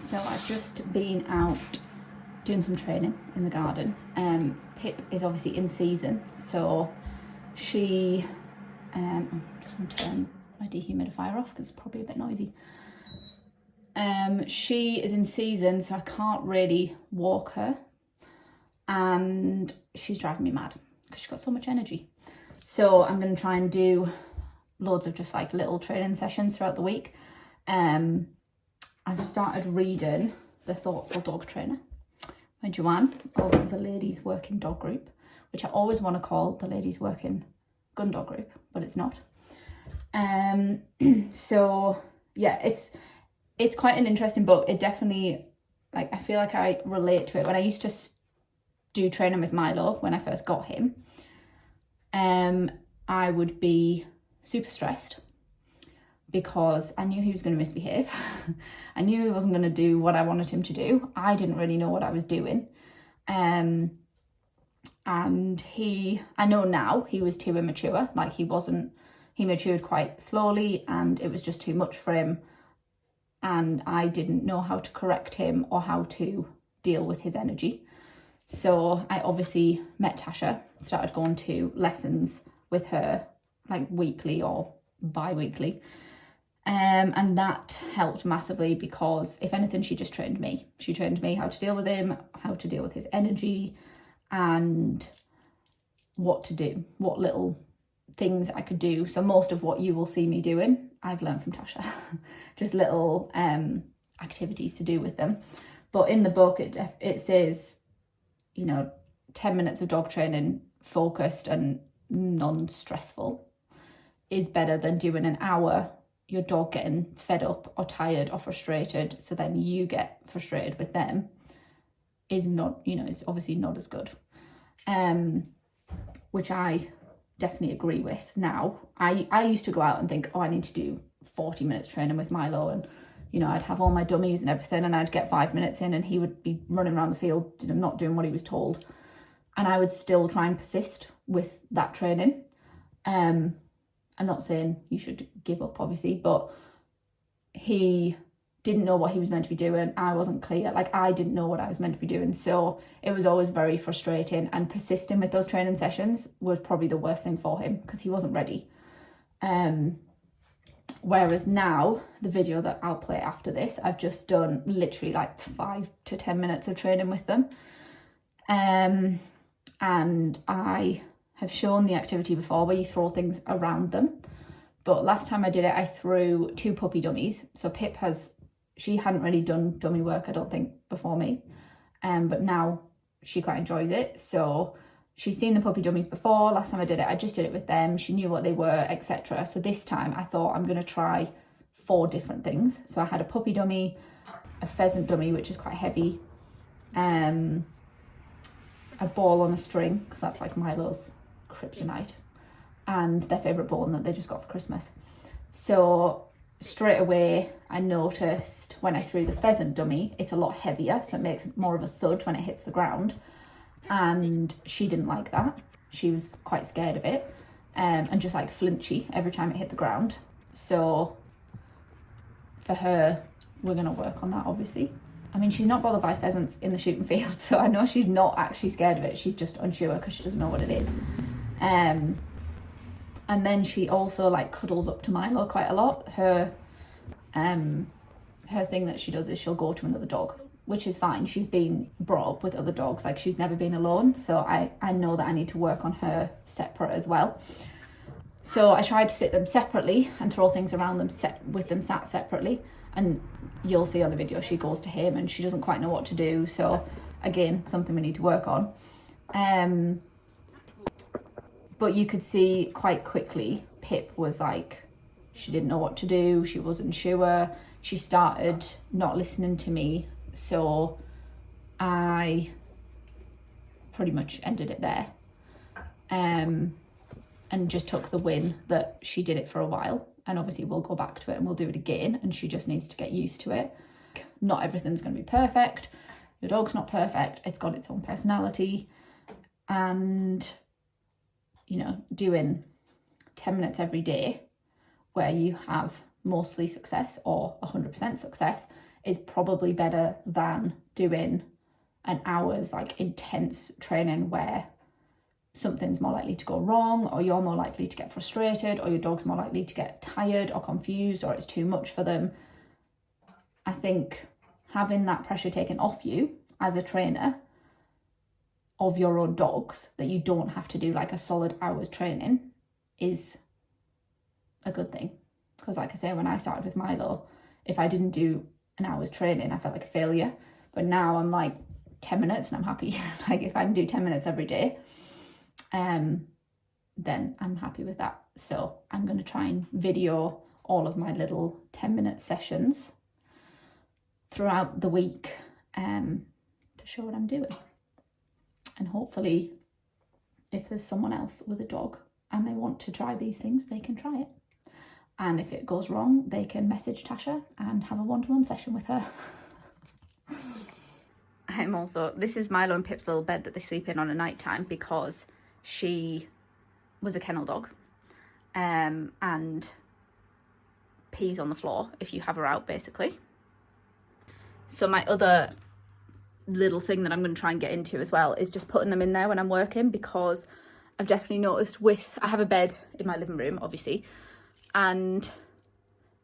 So I've just been out doing some training in the garden. Pip is obviously in season, so she, I'm just going to turn my dehumidifier off because it's probably a bit noisy. She is in season, so I can't really walk her, and she's driving me mad because she's got so much energy. So I'm going to try and do loads of just like little training sessions throughout the week. I've started reading The Thoughtful Dog Trainer by Joanne of the Ladies Working Dog Group, which I always want to call the Ladies Working Gun Dog Group, but it's not. So yeah, it's quite an interesting book. It definitely, like, I feel like I relate to it. When I used to do training with Milo, when I first got him, I would be super stressed because I knew he was going to misbehave. I knew he wasn't going to do what I wanted him to do. I didn't really know what I was doing. And I know now he was too immature. Like, he matured quite slowly and it was just too much for him. And I didn't know how to correct him or how to deal with his energy. So I obviously met Tasha, started going to lessons with her like weekly or bi-weekly. And that helped massively because if anything, she just trained me. She trained me how to deal with him, how to deal with his energy, and what to do, what little things I could do. So most of what you will see me doing, I've learned from Tasha. Just little activities to do with them. But in the book, it says, 10 minutes of dog training, focused and non-stressful, is better than doing an hour, your dog getting fed up or tired or frustrated, so then you get frustrated with them, is not, is obviously not as good. Which I definitely agree with now. I used to go out and think, I need to do 40 minutes training with Milo, and I'd have all my dummies and everything, and I'd get 5 minutes in and he would be running around the field not doing what he was told, and I would still try and persist with that training. I'm not saying you should give up, obviously, but he didn't know what he was meant to be doing. I wasn't clear. Like, I didn't know what I was meant to be doing. So it was always very frustrating, and persisting with those training sessions was probably the worst thing for him because he wasn't ready. Whereas now, the video that I'll play after this, I've just done literally like 5 to 10 minutes of training with them. And I have shown the activity before where you throw things around them. But last time I did it, I threw 2 puppy dummies. So Pip she hadn't really done dummy work, I don't think, before me. But now she quite enjoys it. So she's seen the puppy dummies before. Last time I did it, I just did it with them. She knew what they were, etc. So this time I thought I'm going to try 4 different things. So I had a puppy dummy, a pheasant dummy, which is quite heavy, a ball on a string, because that's like Milo's kryptonite, and their favourite ball that they just got for Christmas. So straight away I noticed when I threw the pheasant dummy, it's a lot heavier, so it makes more of a thud when it hits the ground. And she didn't like that. She was quite scared of it, and just like flinchy every time it hit the ground. So for her, we're going to work on that, obviously. I mean, she's not bothered by pheasants in the shooting field, so I know she's not actually scared of it. She's just unsure because she doesn't know what it is. And then she also like cuddles up to Milo quite a lot. Her thing that she does is she'll go to another dog, which is fine. She's been brought up with other dogs, like she's never been alone. So I know that I need to work on her separate as well. So I tried to sit them separately and throw things around them with them sat separately. And you'll see on the video, she goes to him and she doesn't quite know what to do. So again, something we need to work on. But you could see quite quickly, Pip was like, she didn't know what to do. She wasn't sure. She started not listening to me. So I pretty much ended it there. And just took the win that she did it for a while. And obviously we'll go back to it and we'll do it again. And she just needs to get used to it. Not everything's going to be perfect. Your dog's not perfect. It's got its own personality. And, doing 10 minutes every day where you have mostly success or 100% success is probably better than doing an hour's like intense training where something's more likely to go wrong, or you're more likely to get frustrated, or your dog's more likely to get tired or confused, or it's too much for them. I think having that pressure taken off you as a trainer of your own dogs, that you don't have to do like a solid hour's training, is a good thing. Because like I say, when I started with Milo, if I didn't do an hour's training, I felt like a failure. But now I'm like 10 minutes and I'm happy. Like if I can do 10 minutes every day, then I'm happy with that. So I'm going to try and video all of my little 10-minute sessions throughout the week to show what I'm doing. And hopefully if there's someone else with a dog and they want to try these things, they can try it. And if it goes wrong, they can message Tasha and have a one-to-one session with her. This is Milo and Pip's little bed that they sleep in on a night time, because she was a kennel dog and pees on the floor if you have her out, basically. So my other little thing that I'm going to try and get into as well is just putting them in there when I'm working, because I've definitely noticed I have a bed in my living room, obviously, and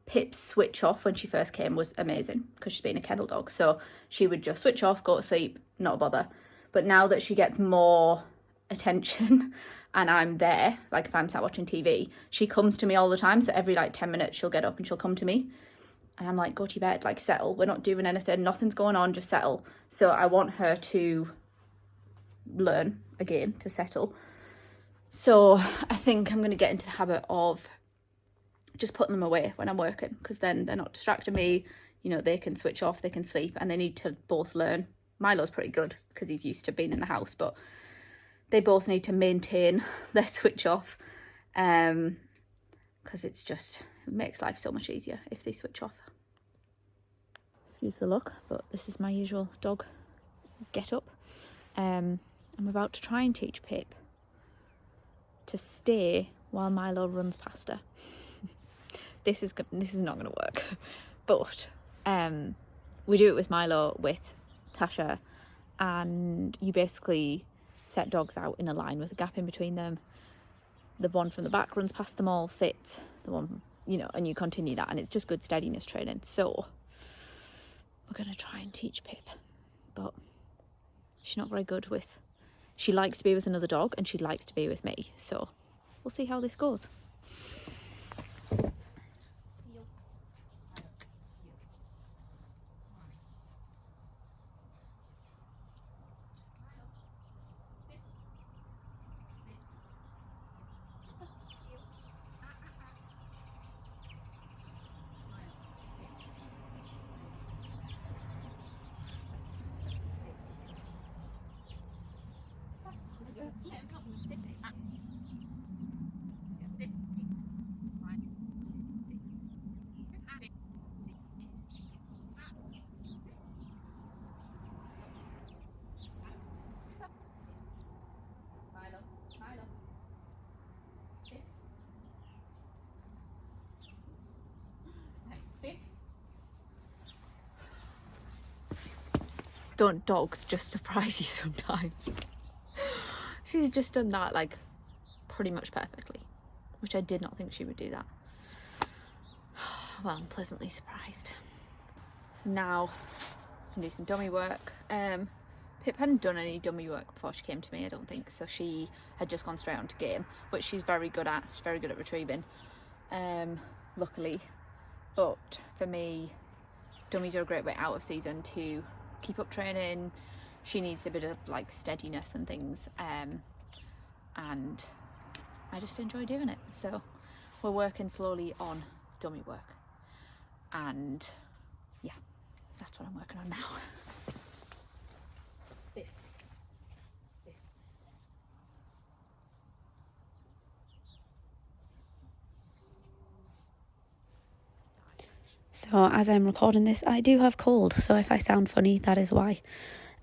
Pip's switch off when she first came was amazing, because she's been a kennel dog, so she would just switch off, go to sleep, not a bother. But now that she gets more attention and I'm there, like if I'm sat watching TV, she comes to me all the time. So every like 10 minutes she'll get up and she'll come to me, and I'm like, go to your bed, like settle, we're not doing anything, nothing's going on, just settle. So I want her to learn again to settle. So I think I'm going to get into the habit of just putting them away when I'm working, because then they're not distracting me, you know, they can switch off, they can sleep, and they need to both learn. Milo's pretty good because he's used to being in the house, but they both need to maintain their switch off, because it makes life so much easier if they switch off. Excuse the look, but this is my usual dog get up. I'm about to try and teach Pip to stay while Milo runs past her. This is not going to work, but we do it with Milo, with Tasha, and you basically set dogs out in a line with a gap in between them. The one from the back runs past them all, sits, the one, you know, and you continue that, and it's just good steadiness training. So we're going to try and teach Pip, but she's not very good with, she likes to be with another dog and she likes to be with me, so we'll see how this goes. Don't dogs just surprise you sometimes? She's just done that like pretty much perfectly, which I did not think she would do that. Well, I'm pleasantly surprised. So now I can do some dummy work. Pip hadn't done any dummy work before she came to me, I don't think, so she had just gone straight on to game, which she's very good at. She's very good at retrieving, luckily. But for me, dummies are a great way out of season to keep up training. She needs a bit of like steadiness and things, and I just enjoy doing it. So we're working slowly on dummy work, and yeah, that's what I'm working on now. So as I'm recording this, I do have cold, so if I sound funny, that is why.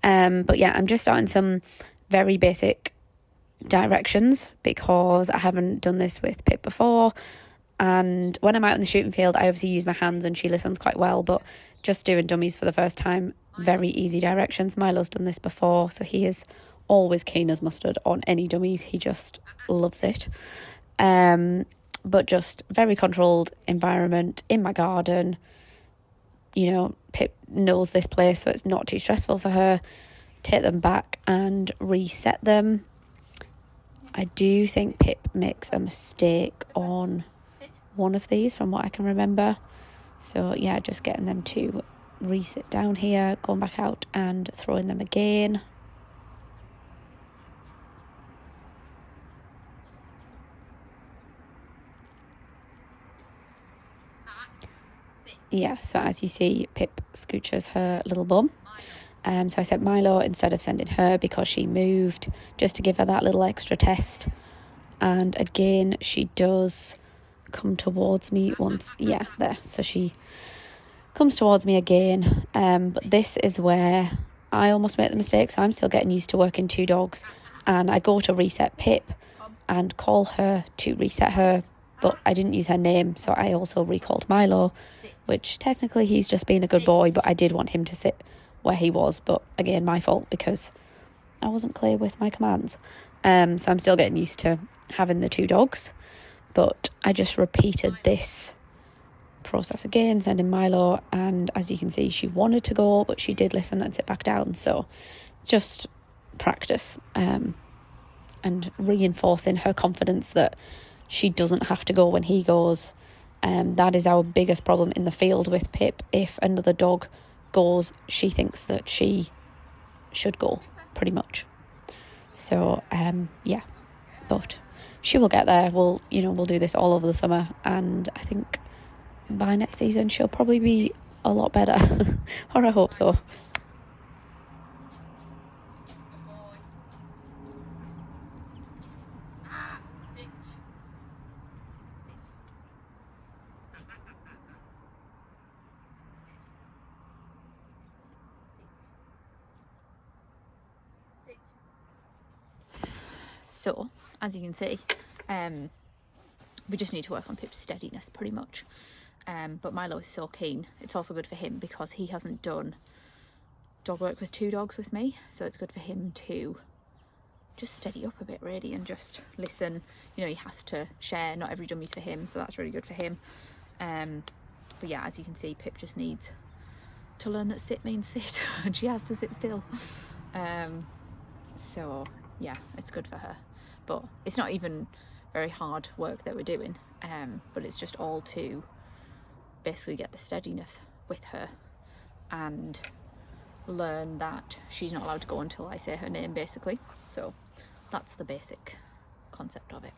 But yeah, I'm just starting some very basic directions because I haven't done this with Pip before, and when I'm out in the shooting field I obviously use my hands and she listens quite well, but just doing dummies for the first time. Very easy directions. Milo's done this before, so he is always keen as mustard on any dummies. He just loves it. But just very controlled environment in my garden. You know, Pip knows this place, so it's not too stressful for her. Take them back and reset them. I do think Pip makes a mistake on one of these from what I can remember. So yeah, just getting them to resit down here, going back out and throwing them again. Yeah, so as you see, Pip scooches her little bum. So I sent Milo instead of sending her because she moved, just to give her that little extra test. And again, she does come towards me once. Yeah, there. So she comes towards me again. But this is where I almost make the mistake. So I'm still getting used to working 2 dogs. And I go to reset Pip and call her to reset her. But I didn't use her name, so I also recalled Milo, which technically he's just being a good boy, but I did want him to sit where he was. But again, my fault because I wasn't clear with my commands. So I'm still getting used to having the 2 dogs. But I just repeated this process again, sending Milo. And as you can see, she wanted to go, but she did listen and sit back down. So just practice and reinforcing her confidence that she doesn't have to go when he goes. That is our biggest problem in the field with Pip. If another dog goes, she thinks that she should go, pretty much. So yeah, but she will get there. We'll do this all over the summer, and I think by next season she'll probably be a lot better. Or I hope so. So, as you can see, we just need to work on Pip's steadiness pretty much. But Milo is so keen. It's also good for him because he hasn't done dog work with 2 dogs with me. So it's good for him to just steady up a bit really and just listen. You know, he has to share. Not every dummy's for him, so that's really good for him. But yeah, as you can see, Pip just needs to learn that sit means sit and she has to sit still. So yeah, it's good for her. But it's not even very hard work that we're doing, but it's just all to basically get the steadiness with her and learn that she's not allowed to go until I say her name, basically. So that's the basic concept of it.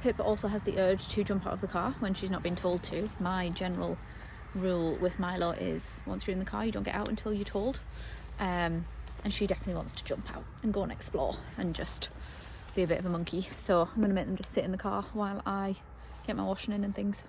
Pip also has the urge to jump out of the car when she's not been told to. My general rule with Milo is once you're in the car, you don't get out until you're told. And she definitely wants to jump out and go and explore and just be a bit of a monkey. So I'm going to make them just sit in the car while I get my washing in and things.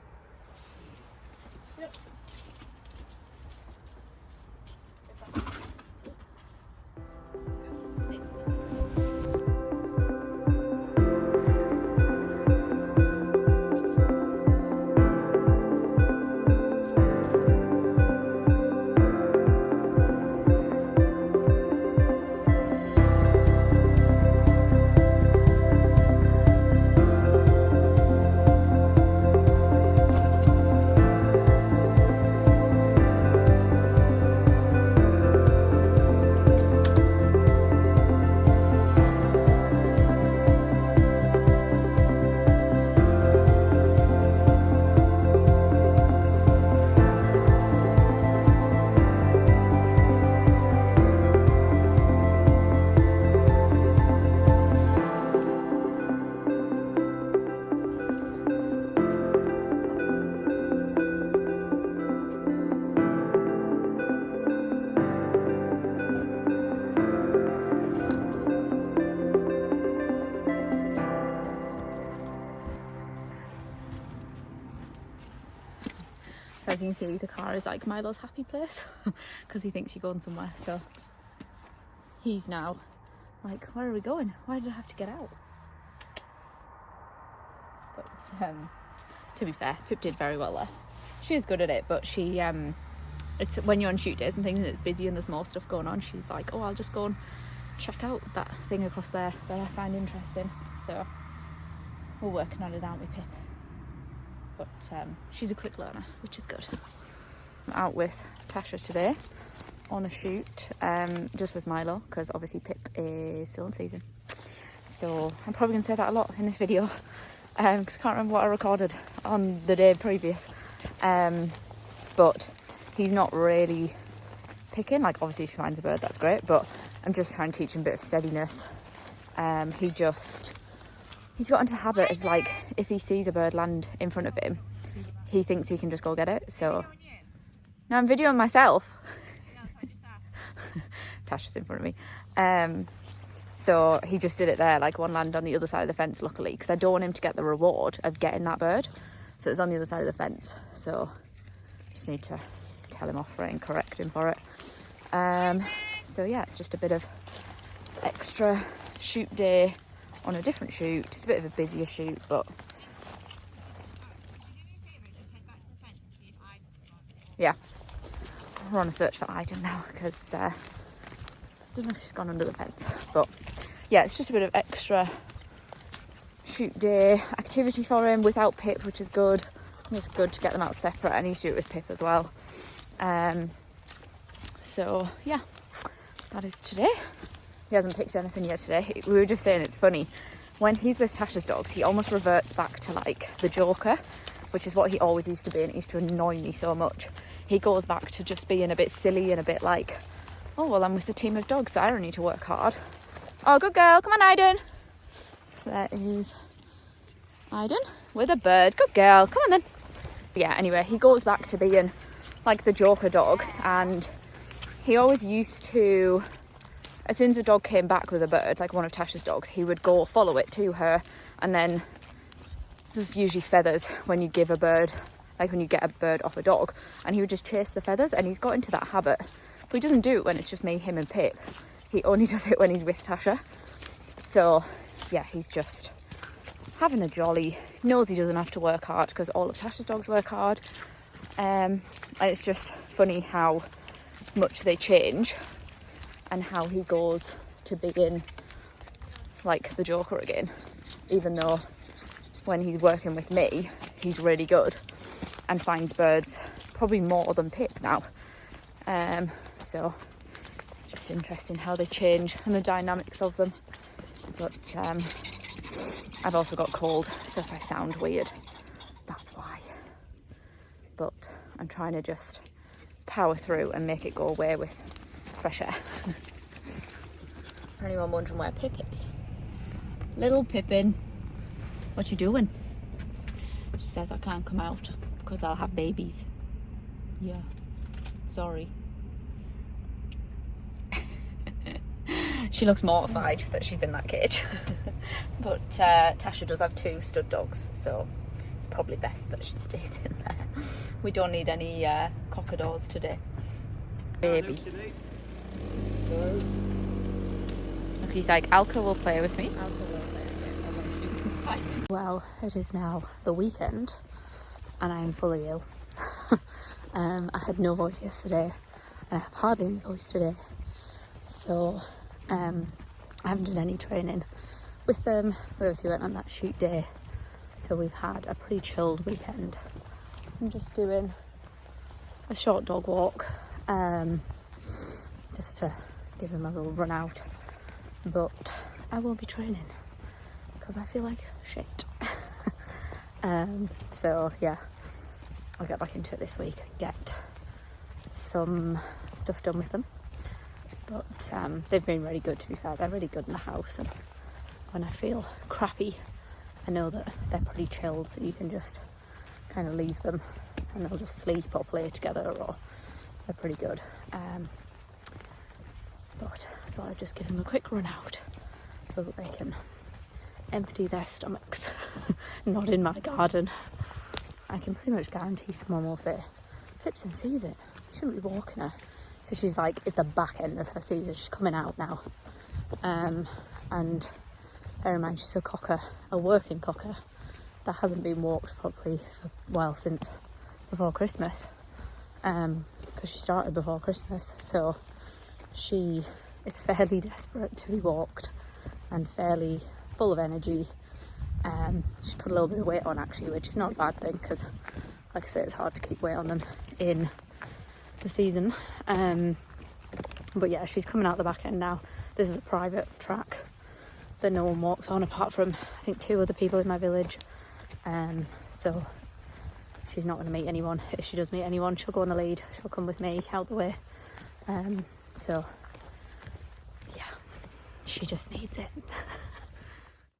So as you can see, the car is like Milo's happy place because he thinks you're going somewhere. So he's now like, where are we going? Why did I have to get out? But to be fair, Pip did very well there. she is good at it, but she it's when you're on shoot days and things and it's busy and there's more stuff going on, she's like, oh, I'll just go and check out that thing across there that I find interesting. So we're working on it, aren't we, Pip? But she's a quick learner, which is good. I'm out with Tasha today on a shoot, just with Milo, because obviously Pip is still in season. So I'm probably going to say that a lot in this video, because I can't remember what I recorded on the day previous. But he's not really picking. Like, obviously if he finds a bird, that's great, but I'm just trying to teach him a bit of steadiness. He's got into the habit of, like, if he sees a bird land in front of him, he thinks he can just go get it. So now I'm videoing myself. Tasha's in front of me. So he just did it there, like one land on the other side of the fence, luckily, because I don't want him to get the reward of getting that bird. So it's on the other side of the fence. So just need to tell him off for it and correct him for it. So yeah, it's just a bit of extra shoot day on a different shoot. Just a bit of a busier shoot, but yeah, we're on a search for Iden now, because I don't know if she's gone under the fence, but yeah, it's just a bit of extra shoot day activity for him without Pip, which is good. It's good to get them out separate. I need to do it with Pip as well. So yeah, that is today. He hasn't picked anything yet today. We were just saying it's funny, when he's with Tasha's dogs, he almost reverts back to like the Joker, which is what he always used to be, and it used to annoy me so much. He goes back to just being a bit silly and a bit like, oh, well, I'm with a team of dogs, so I don't need to work hard. Oh, good girl. Come on, Iden. So there is Iden with a bird. Good girl. Come on then. Yeah, anyway, he goes back to being like the Joker dog, and he always used to, as soon as a dog came back with a bird, like one of Tasha's dogs, he would go follow it to her, and then there's usually feathers when you give a bird, like when you get a bird off a dog, and he would just chase the feathers, and he's got into that habit. But he doesn't do it when it's just me, him and Pip. He only does it when he's with Tasha. So yeah, he's just having a jolly. He knows he doesn't have to work hard because all of Tasha's dogs work hard. And it's just funny how much they change and how he goes to being like the Joker again, even though when he's working with me, he's really good and finds birds probably more than Pip now. So it's just interesting how they change and the dynamics of them. But I've also got cold, so if I sound weird, that's why. But I'm trying to just power through and make it go away with fresh air. For anyone wondering where Pip is, little Pippin, what you doing? She says I can't come out because I'll have babies. Yeah, sorry. She looks mortified that she's in that cage. But Tasha does have 2 stud dogs, so it's probably best that she stays in there. We don't need any cockadors today. Baby. Look, he's like, Alka will play with me. Well, it is now the weekend and I'm fully ill. I had no voice yesterday and I have hardly any voice today. So I haven't done any training with them. We obviously went on that shoot day, so we've had a pretty chilled weekend. So I'm just doing a short dog walk, just to give them a little run out. But I will be training because I feel like shit. So yeah, I'll get back into it this week and get some stuff done with them. But they've been really good, to be fair. They're really good in the house, and when I feel crappy, I know that they're pretty chilled, so you can just kind of leave them and they'll just sleep or play together, or they're pretty good. But I thought I'd just give them a quick run out so that they can empty their stomachs. Not in my garden. I can pretty much guarantee someone will say, Pip's in season, you shouldn't be walking her. So she's like at the back end of her season, she's coming out now. And bear in mind, she's a cocker, a working cocker that hasn't been walked properly for, well, since before Christmas, because she started before Christmas, so she is fairly desperate to be walked and fairly full of energy. She's put a little bit of weight on actually, which is not a bad thing because, like I say, it's hard to keep weight on them in the season. But yeah, she's coming out the back end now. This is a private track that no one walks on apart from, I think, 2 other people in my village. So she's not going to meet anyone. If she does meet anyone, she'll go on the lead. She'll come with me out the way. So yeah, she just needs it.